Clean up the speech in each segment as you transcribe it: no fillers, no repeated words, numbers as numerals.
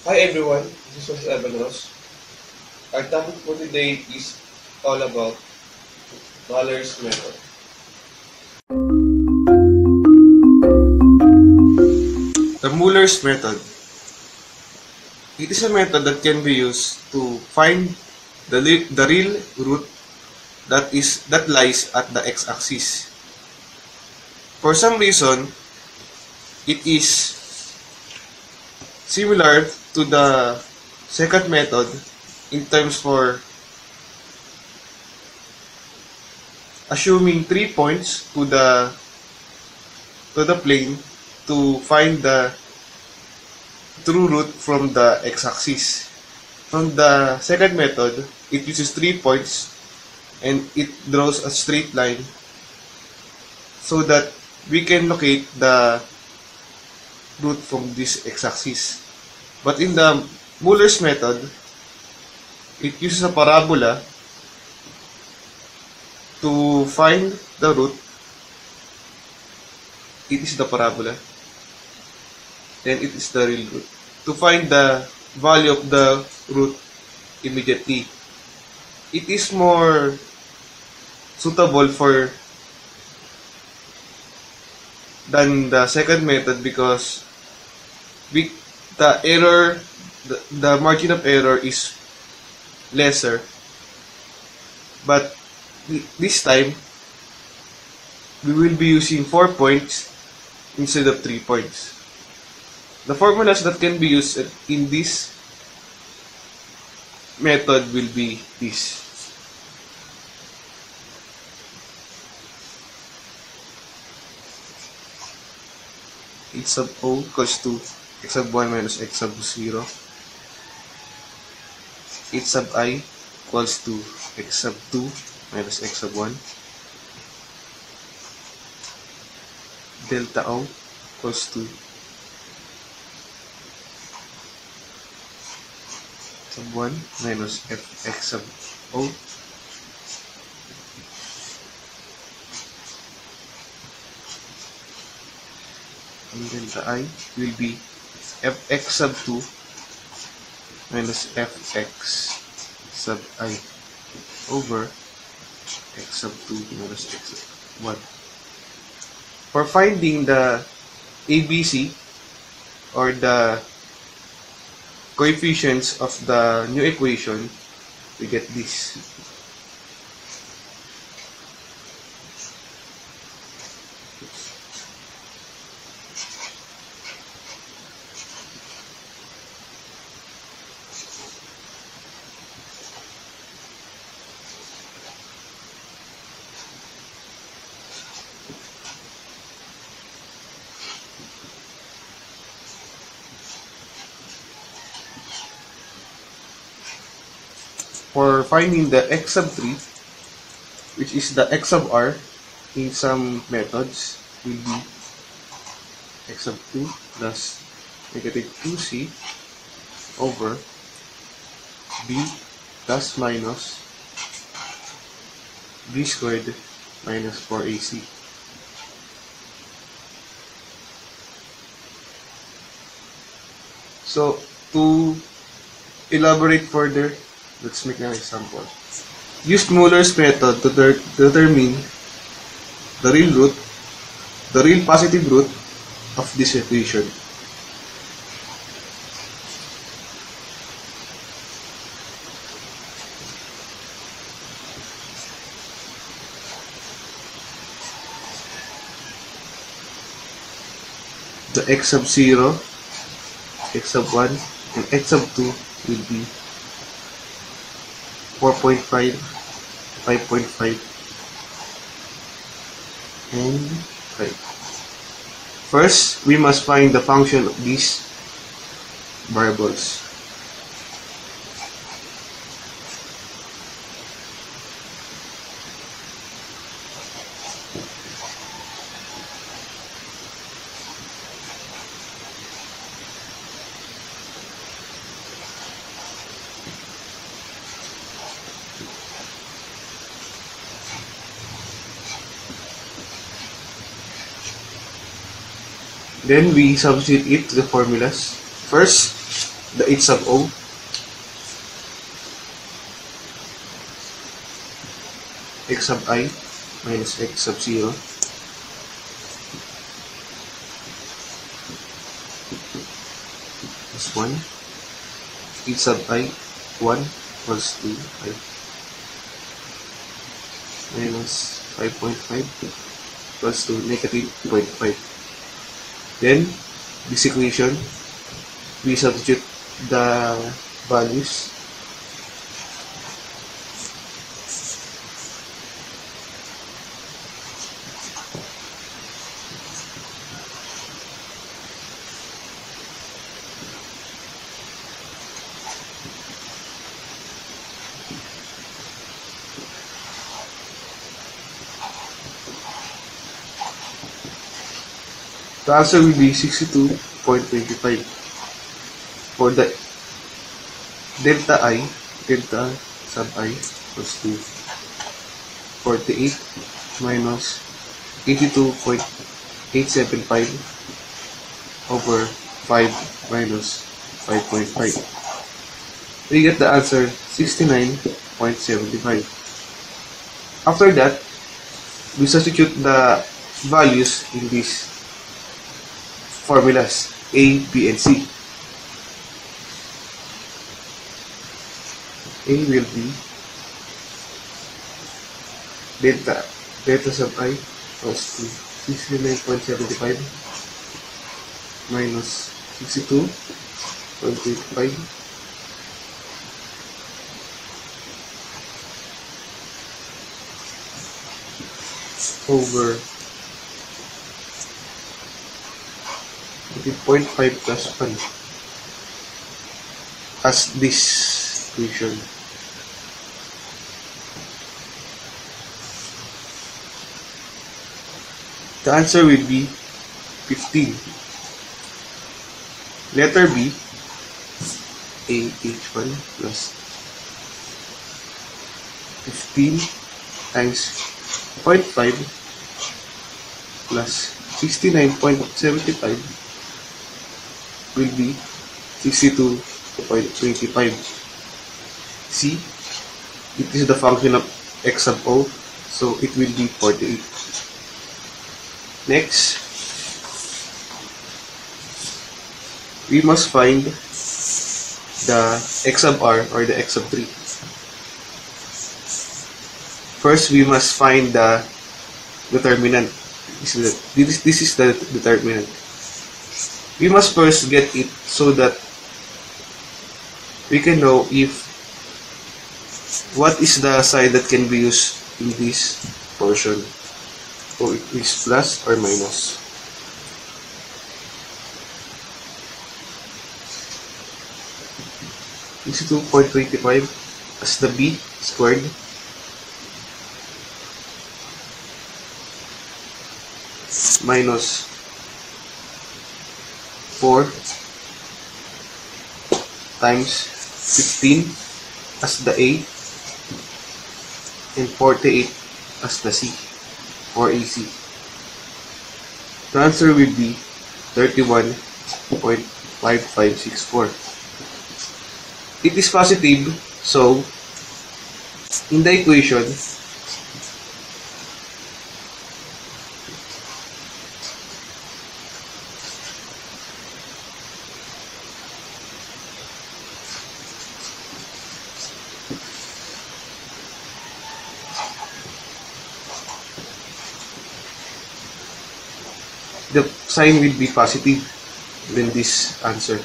Hi everyone, this is Evan Ross. Our topic for today is all about Mahler's method. The Muller's method. It is a method that can be used to find the real root that lies at the x-axis. For some reason, it is similar to the second method in terms for assuming 3 points to the plane to find the true root from the x-axis. From the second method, it uses 3 points and it draws a straight line so that we can locate the root from this x-axis. But in the Muller's method, it uses a parabola to find the root. It is the parabola. Then it is the real root. To find the value of the root immediately. It is more suitable than the second method because the margin of error is lesser. But this time, we will be using 4 points instead of 3 points. The formulas that can be used in this method will be this. H sub O equals to x sub 1 minus x sub 0. H sub I equals to x sub 2 minus x sub 1. Delta O equals to sub 1 minus fx sub O. And delta I will be fx sub 2 minus fx sub I over x sub 2 minus x sub 1. For finding the ABC or the coefficients of the new equation, we get this. For finding the x sub 3, which is the x sub r in some methods, will be x sub 2 plus negative 2c over b plus minus b squared minus 4ac. So, to elaborate further, let's make an example. Use Muller's method to determine the real positive root of this equation. The x sub 0, x sub 1, and x sub 2 will be 4.5, 5.5, and 5. First, we must find the function of these variables. Then we substitute it to the formulas. First, the h sub o, x sub I minus x sub 0 is 1, h sub I 1 equals to 5 minus 5.5 equals to negative 0.5. Then, this equation, we substitute the values. The answer will be 62.25 for the delta sub I equals to 48 minus 82.875 over 5 minus 5.5. We get the answer 69.75. After that, we substitute the values in these formulas A, B, and C. A will be delta sub I equals to 69.75 minus 62.85 over 0.5 plus 1 as this equation. The answer will be 15. Letter B, AH1 plus 15 times 0.5 plus 69.75 will be 62.25. C, it is the function of x sub o, so it will be 48. Next, we must find the x sub r or the x sub 3. First, we must find the determinant. This is the determinant. We must first get it so that we can know if what is the sign that can be used in this portion. So it is plus or minus. This is 2.25 as the b squared minus 4 times 15 as the A and 48 as the C or AC. The answer will be 31.5564. It is positive, so in the equation, the sign will be positive in this answer.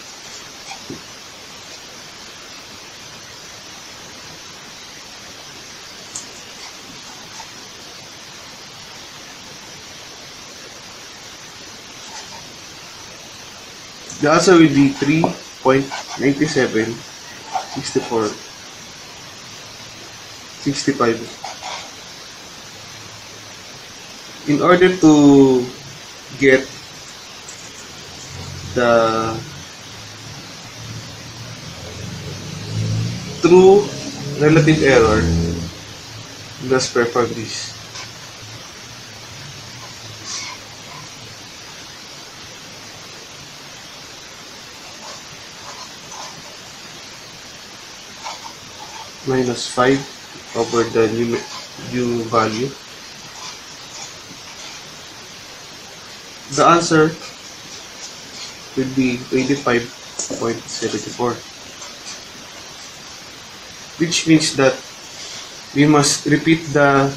The answer will be 3.97, 64, 65. In order to get the true relative error, let's perform this. minus 5 over the new value. The answer will be 25.74, which means that we must repeat the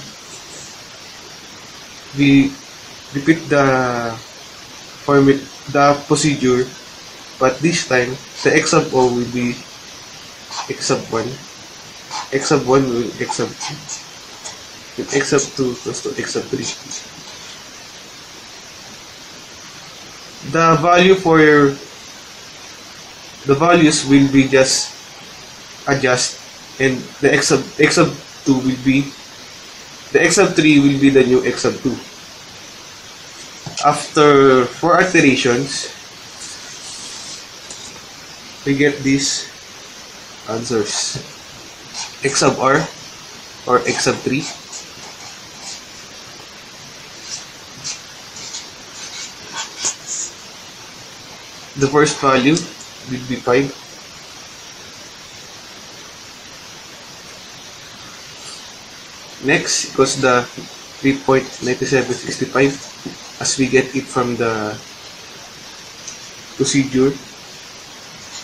procedure, but this time the x sub o will be x sub 1, x sub 1 will be x sub 2, and x sub 2 equals to x sub 3. The values will be just adjust, and the x sub 2 will be the x sub 3 will be the new x sub 2. After 4 iterations, we get these answers: x sub r or x sub 3, the first value will be 5. Next equals the 3.9765 as we get it from the procedure.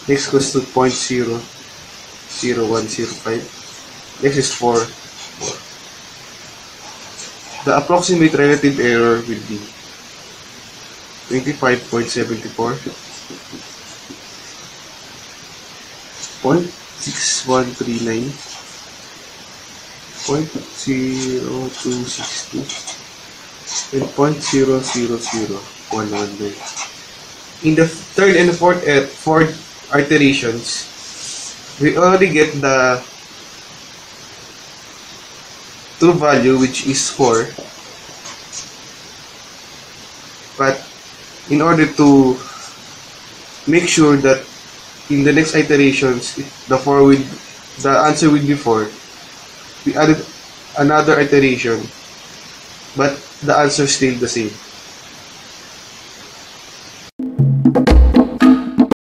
Next goes to 0.00105. Next is 4. The approximate relative error will be 25.74, 0.6139, 0.0262, and 0.000119. In the third and fourth iterations, we already get the true value, which is 4. But in order to make sure that in the next iterations the answer will be 4, we added another iteration, but the answer stayed the same.